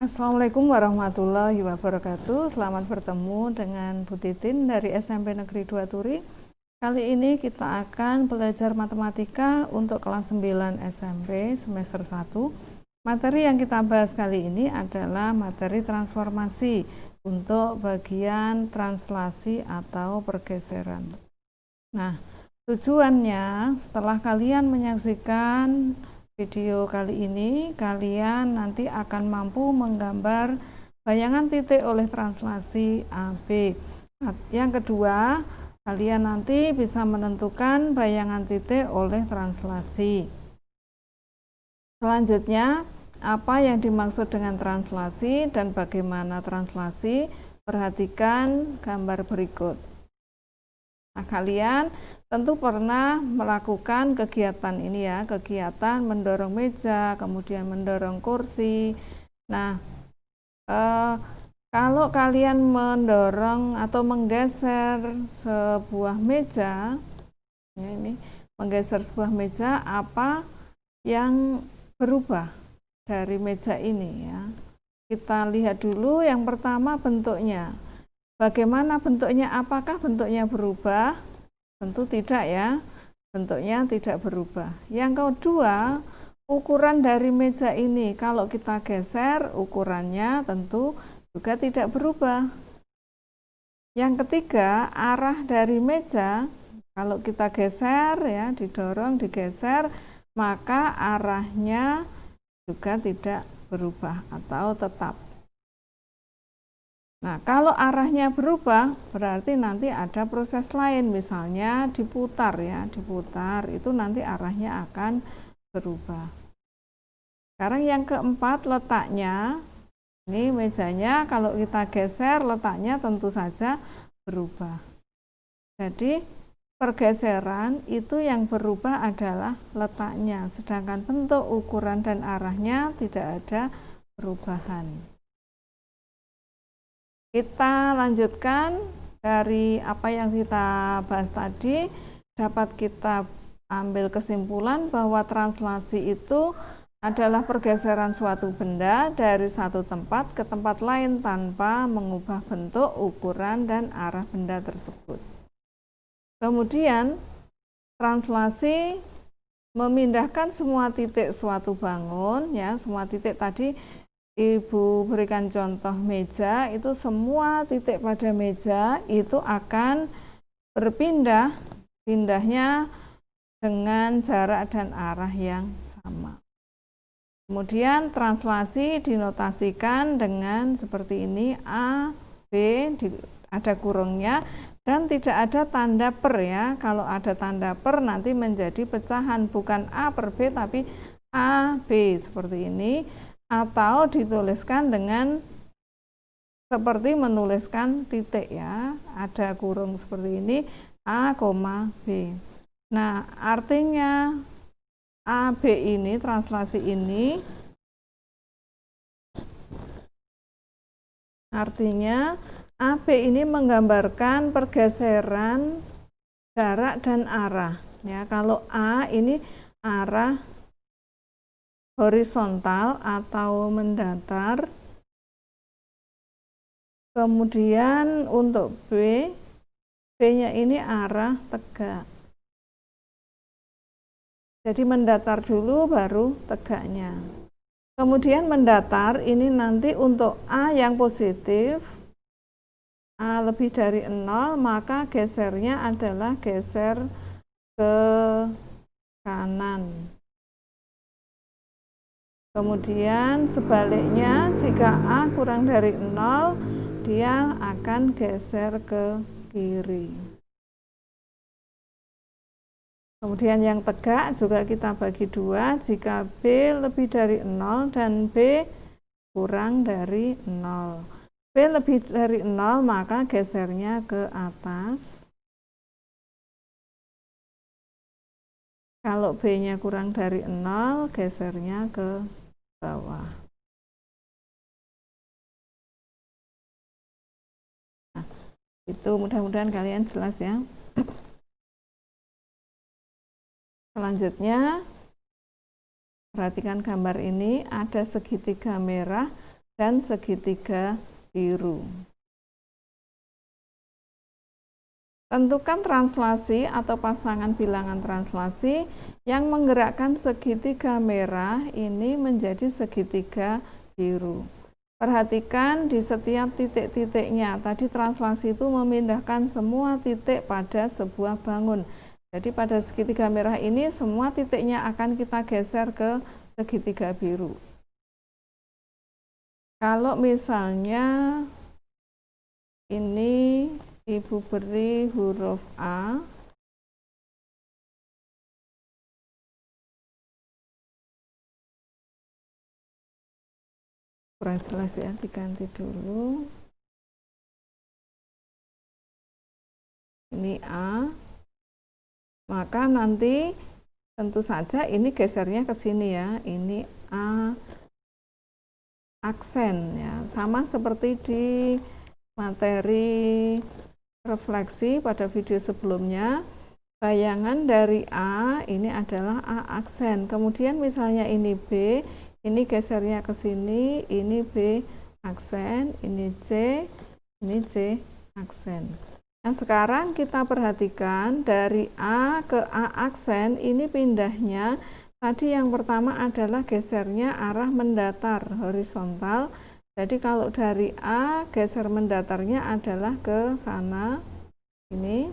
Assalamualaikum warahmatullahi wabarakatuh. Selamat bertemu dengan Bu Titin dari SMP Negeri 2 Turi. Kali ini kita akan belajar matematika untuk kelas 9 SMP semester 1. Materi yang kita bahas kali ini adalah materi transformasi untuk bagian translasi atau pergeseran. Nah, tujuannya setelah kalian menyaksikan video kali ini, kalian nanti akan mampu menggambar bayangan titik oleh translasi AB. Yang kedua, kalian nanti bisa menentukan bayangan titik oleh translasi. Selanjutnya, apa yang dimaksud dengan translasi dan bagaimana translasi? Perhatikan gambar berikut. Nah, kalian tentu pernah melakukan kegiatan ini ya, kegiatan mendorong meja, kemudian mendorong kursi. Nah, kalau kalian mendorong atau menggeser sebuah meja, ya ini menggeser sebuah meja, apa yang berubah dari meja ini ya? Kita lihat dulu yang pertama bentuknya. Bagaimana bentuknya? Apakah bentuknya berubah? Tentu tidak ya, bentuknya tidak berubah. Yang kedua, ukuran dari meja ini, kalau kita geser, ukurannya tentu juga tidak berubah. Yang ketiga, arah dari meja, kalau kita geser ya, didorong, digeser, maka arahnya juga tidak berubah atau tetap. Nah, kalau arahnya berubah, berarti nanti ada proses lain, misalnya diputar ya, diputar, itu nanti arahnya akan berubah. Sekarang yang keempat, letaknya. Ini mejanya kalau kita geser, letaknya tentu saja berubah. Jadi, pergeseran itu yang berubah adalah letaknya, sedangkan bentuk, ukuran, dan arahnya tidak ada perubahan. Kita lanjutkan dari apa yang kita bahas tadi, dapat kita ambil kesimpulan bahwa translasi itu adalah pergeseran suatu benda dari satu tempat ke tempat lain tanpa mengubah bentuk, ukuran, dan arah benda tersebut. Kemudian, translasi memindahkan semua titik suatu bangun, ya, semua titik tadi Ibu berikan contoh meja, itu semua titik pada meja itu akan berpindah, pindahnya dengan jarak dan arah yang sama. Kemudian translasi dinotasikan dengan seperti ini, A, B, ada kurungnya, dan tidak ada tanda per ya. Kalau ada tanda per nanti menjadi pecahan, bukan A per B tapi A, B, seperti ini. Atau dituliskan dengan seperti menuliskan titik ya, ada kurung seperti ini, A, B. Nah, artinya A, B ini, translasi ini, artinya A, B ini menggambarkan pergeseran jarak dan arah. Ya, kalau A ini arah horizontal atau mendatar. Kemudian untuk B, B-nya ini arah tegak. Jadi mendatar dulu baru tegaknya. Kemudian mendatar ini nanti untuk A yang positif, A lebih dari 0, maka gesernya adalah geser ke kanan. Kemudian sebaliknya, jika A kurang dari 0, dia akan geser ke kiri. Kemudian yang tegak juga kita bagi dua, jika B lebih dari 0 dan B kurang dari 0. B lebih dari 0 maka gesernya ke atas. Kalau B-nya kurang dari 0, gesernya ke bawah. Nah, itu mudah-mudahan kalian jelas ya. Selanjutnya, perhatikan gambar ini, ada segitiga merah dan segitiga biru. Tentukan translasi atau pasangan bilangan translasi yang menggerakkan segitiga merah ini menjadi segitiga biru. Perhatikan di setiap titik-titiknya. Tadi translasi itu memindahkan semua titik pada sebuah bangun. Jadi pada segitiga merah ini semua titiknya akan kita geser ke segitiga biru. Kalau misalnya ini Ibu beri huruf A, kurang jelas ya, diganti dulu. Ini A, maka nanti tentu saja ini gesernya ke sini ya, ini A aksen ya, sama seperti di materi refleksi pada video sebelumnya. Bayangan dari A ini adalah A aksen, kemudian misalnya ini B, ini gesernya ke sini, ini B aksen, ini C aksen. Nah sekarang kita perhatikan dari A ke A aksen ini pindahnya, tadi yang pertama adalah gesernya arah mendatar horizontal. Jadi kalau dari A geser mendatarnya adalah ke sana, ini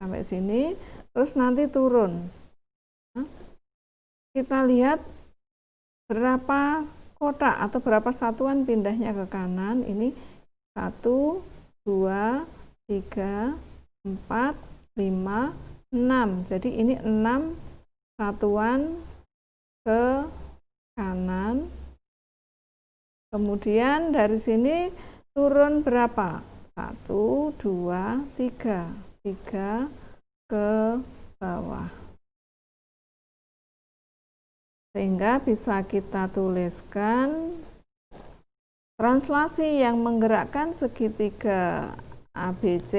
sampai sini, terus nanti turun. Nah, kita lihat berapa kotak atau berapa satuan pindahnya ke kanan. Ini 1, 2, 3, 4, 5, 6. Jadi ini 6 satuan ke kanan. Kemudian dari sini turun berapa? 1, 2, 3. 3 ke bawah. Sehingga bisa kita tuliskan translasi yang menggerakkan segitiga ABC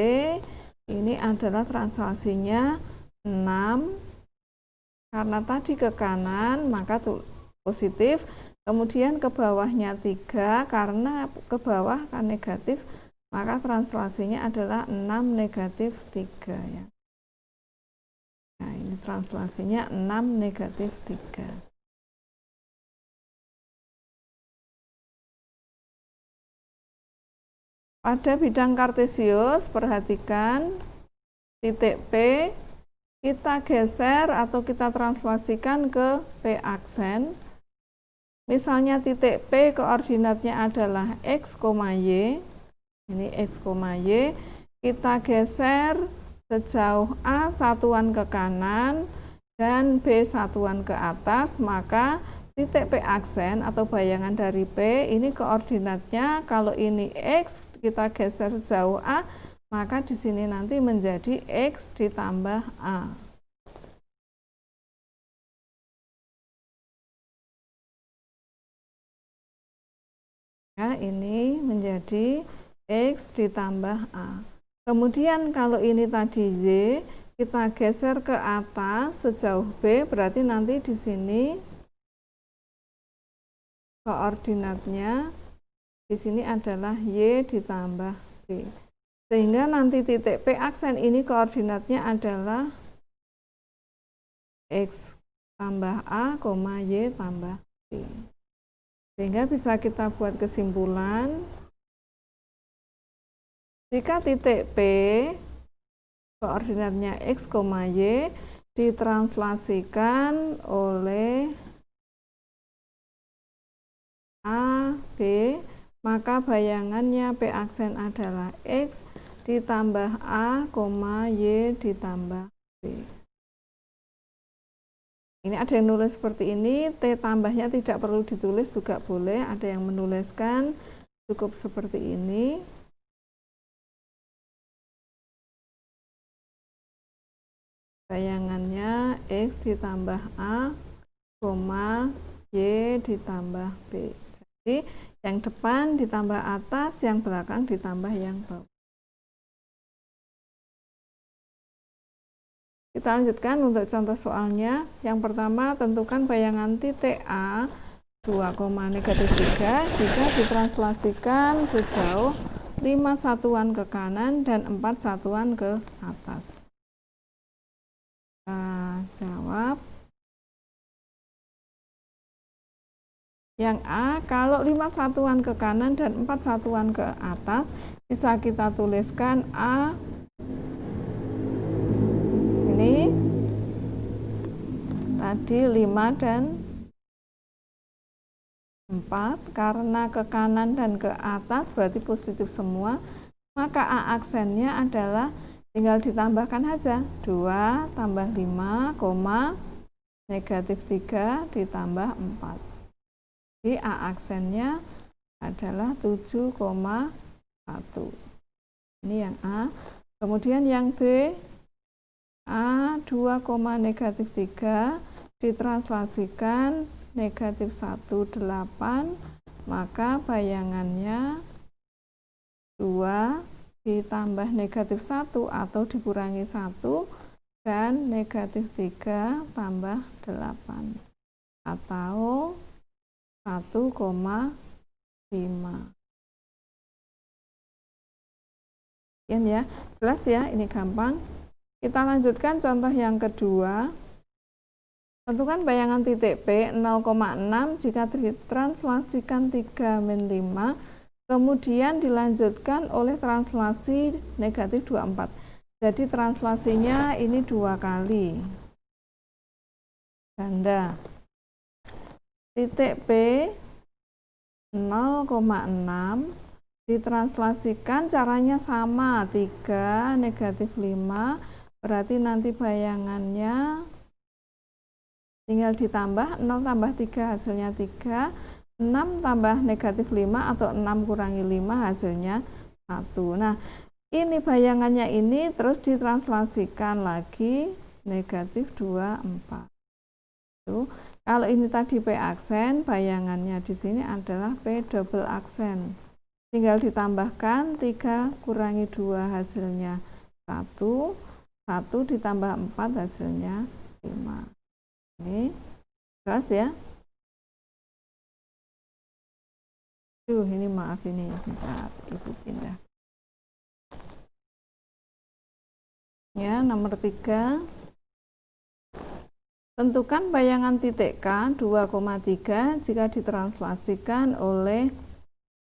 ini adalah translasinya 6. Karena tadi ke kanan maka positif, kemudian ke bawahnya 3, karena ke bawah kan negatif, maka translasinya adalah 6 negatif 3 ya. Nah, ini translasinya 6 negatif 3. Pada bidang kartesius, perhatikan titik P kita geser atau kita translasikan ke P aksen. Misalnya titik P koordinatnya adalah X, Y. Ini X, Y. Kita geser sejauh A satuan ke kanan dan B satuan ke atas, maka titik P aksen atau bayangan dari P ini koordinatnya, kalau ini X kita geser sejauh A, maka di sini nanti menjadi X ditambah A. Ya, ini menjadi X ditambah A. Kemudian kalau ini tadi Y, kita geser ke atas sejauh B, berarti nanti di sini koordinatnya di sini adalah Y ditambah B. Sehingga nanti titik P aksen ini koordinatnya adalah X tambah A, Y tambah B. Sehingga bisa kita buat kesimpulan, jika titik P koordinatnya X, Y ditranslasikan oleh A, B, maka bayangannya P aksen adalah X ditambah A, Y ditambah B. Ini ada yang nulis seperti ini, T tambahnya tidak perlu ditulis juga boleh, ada yang menuliskan cukup seperti ini. Bayangannya X ditambah A, Y ditambah B. Jadi yang depan ditambah atas, yang belakang ditambah yang bawah. Kita lanjutkan untuk contoh soalnya. Yang pertama, tentukan bayangan titik A 2,-3 jika ditranslasikan sejauh 5 satuan ke kanan dan 4 satuan ke atas. Kita jawab. Yang A, kalau 5 satuan ke kanan dan 4 satuan ke atas, bisa kita tuliskan A ini tadi 5 dan 4, karena ke kanan dan ke atas berarti positif semua, maka A aksennya adalah tinggal ditambahkan aja 2 tambah 5, -3 ditambah 4. Jadi A aksennya adalah 7,1. Ini yang A. Kemudian yang B, A 2,-3 ditranslasikan -1,8, maka bayangannya 2 ditambah -1 atau dikurangi 1 dan -3 tambah 8 atau 1,5. Ya, jelas ya, ini gampang. Kita lanjutkan contoh yang kedua. Tentukan bayangan titik P 0,6 jika ditranslasikan 3-5, kemudian dilanjutkan oleh translasi -24. Jadi translasinya ini 2 kali. Ganda. Titik P 0,6 ditranslasikan caranya sama, 3 -5, berarti nanti bayangannya tinggal ditambah 0 tambah 3 hasilnya 3, 6 tambah -5 atau 6 kurangi 5 hasilnya 1. Nah, ini bayangannya ini terus ditranslasikan lagi -24. Tuh. Kalau ini tadi P aksen, bayangannya di sini adalah P double aksen. Tinggal ditambahkan 3 kurangi 2 hasilnya 1, 1 ditambah 4 hasilnya 5. Ini jelas ya. Ini maaf ini bentar, Ibu pindah. Ya, nomor 3. Tentukan bayangan titik K 2,3 jika ditranslasikan oleh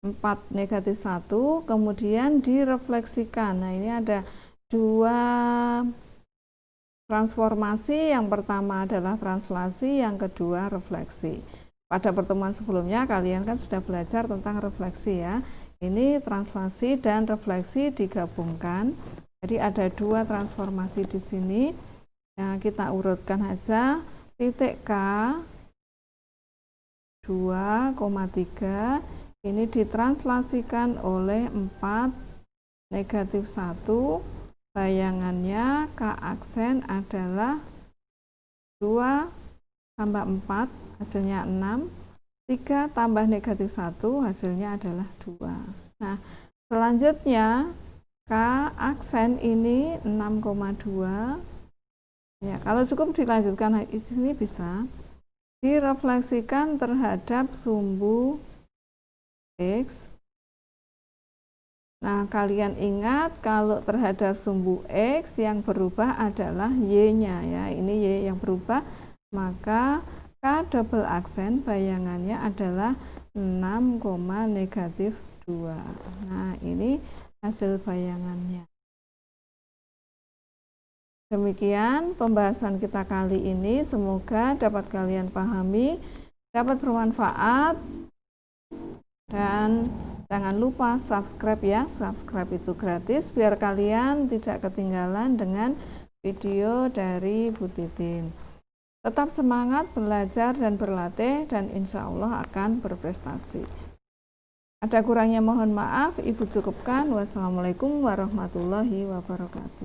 4-1 kemudian direfleksikan. Nah, ini ada 2 transformasi, yang pertama adalah translasi, yang kedua refleksi. Pada pertemuan sebelumnya kalian kan sudah belajar tentang refleksi ya. Ini translasi dan refleksi digabungkan. Jadi ada 2 transformasi di sini. Nah, kita urutkan aja. Titik K 2,3 ini ditranslasikan oleh 4-1. Bayangannya K aksen adalah 2 tambah 4 hasilnya 6, 3 tambah -1 hasilnya adalah 2. Nah, selanjutnya K aksen ini 6,2. Ya, kalau cukup dilanjutkan di sini bisa direfleksikan terhadap sumbu X. Nah, kalian ingat kalau terhadap sumbu X yang berubah adalah Y-nya ya. Ini Y yang berubah, maka K double aksen bayangannya adalah 6,-2. Nah, ini hasil bayangannya. Demikian pembahasan kita kali ini, semoga dapat kalian pahami, dapat bermanfaat, dan jangan lupa subscribe ya, subscribe itu gratis biar kalian tidak ketinggalan dengan video dari Bu Titin. Tetap semangat belajar dan berlatih dan insya Allah akan berprestasi. Ada kurangnya mohon maaf, Ibu cukupkan. Wassalamualaikum warahmatullahi wabarakatuh.